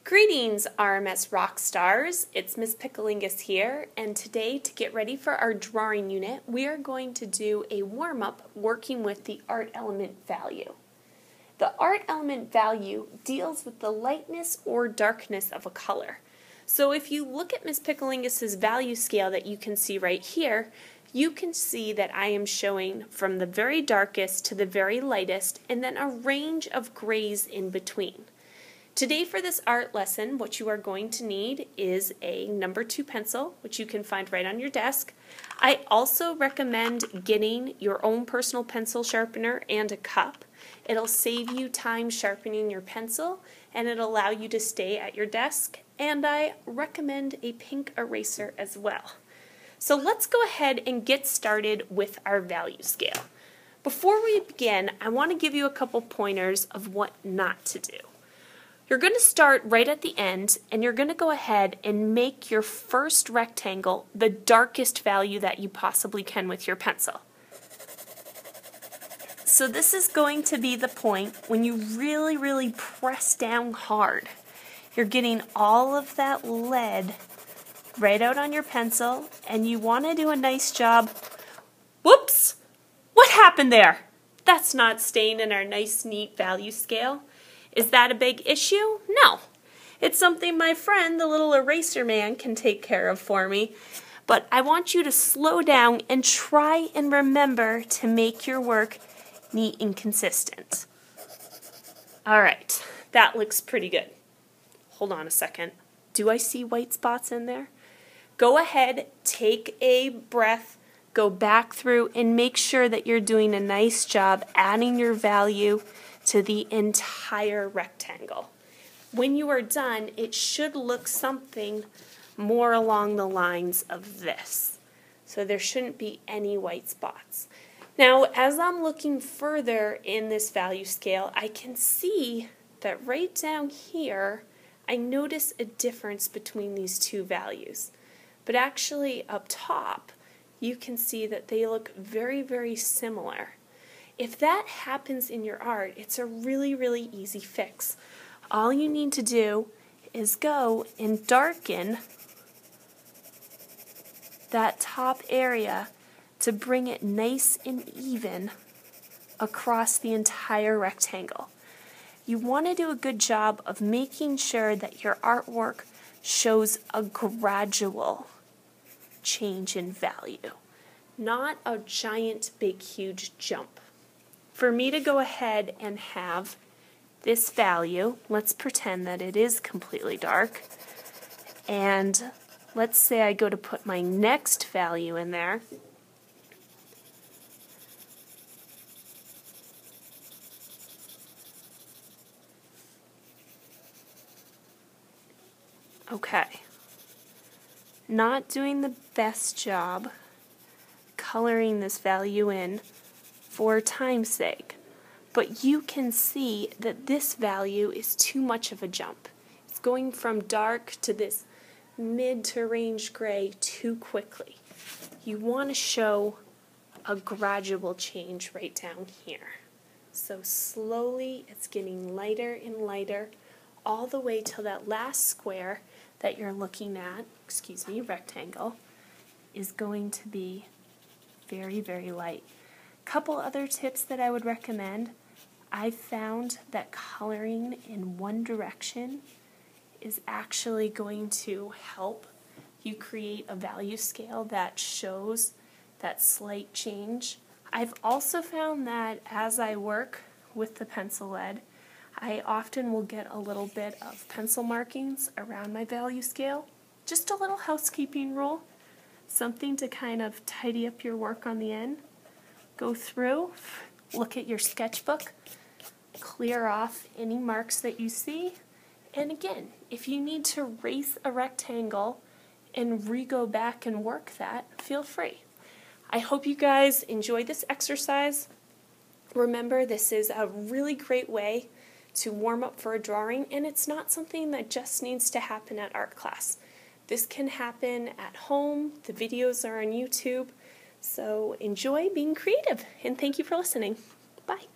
Greetings, RMS rock stars. It's Miss Picklingus here, and today, to get ready for our drawing unit, we are going to do a warm-up working with the art element value. The art element value deals with the lightness or darkness of a color. So if you look at Miss Picklingus's value scale that you can see right here, you can see that I am showing from the very darkest to the very lightest, and then a range of grays in between. Today for this art lesson, what you are going to need is a number 2 pencil, which you can find right on your desk. I also recommend getting your own personal pencil sharpener and a cup. It'll save you time sharpening your pencil, and it'll allow you to stay at your desk. And I recommend a pink eraser as well. So let's go ahead and get started with our value scale. Before we begin, I want to give you a couple pointers of what not to do. You're going to start right at the end, and you're going to go ahead and make your first rectangle the darkest value that you possibly can with your pencil. So this is going to be the point when you really press down hard. You're getting all of that lead right out on your pencil, and you want to do a nice job. Whoops! What happened there? That's not staying in our nice, neat value scale. Is that a big issue? No. It's something my friend, the little eraser man, can take care of for me. But I want you to slow down and try and remember to make your work neat and consistent. Alright, that looks pretty good. Hold on a second. Do I see white spots in there? Go ahead, take a breath, go back through, and make sure that you're doing a nice job adding your value to the entire rectangle. When you are done, it should look something more along the lines of this. So there shouldn't be any white spots. Now, as I'm looking further in this value scale, I can see that right down here, I notice a difference between these two values. But actually up top, you can see that they look very similar. If that happens in your art, it's a really easy fix. All you need to do is go and darken that top area to bring it nice and even across the entire rectangle. You want to do a good job of making sure that your artwork shows a gradual change in value, not a giant, big, huge jump. For me to go ahead and have this value, let's pretend that it is completely dark, and let's say I go to put my next value in there. Okay, not doing the best job coloring this value in for time's sake, but you can see that this value is too much of a jump. It's going from dark to this mid to range gray too quickly. You want to show a gradual change right down here. So slowly it's getting lighter and lighter all the way till that last square that you're looking at, rectangle, is going to be very light. Couple other tips that I would recommend. I've found that coloring in one direction is actually going to help you create a value scale that shows that slight change. I've also found that as I work with the pencil lead, I often will get a little bit of pencil markings around my value scale. Just a little housekeeping rule, something to kind of tidy up your work on the end. Go through, look at your sketchbook, clear off any marks that you see, and again, if you need to erase a rectangle and re-go back and work that, feel free. I hope you guys enjoyed this exercise. Remember, this is a really great way to warm up for a drawing, and it's not something that just needs to happen at art class. This can happen at home. The videos are on YouTube. So enjoy being creative, and thank you for listening. Bye.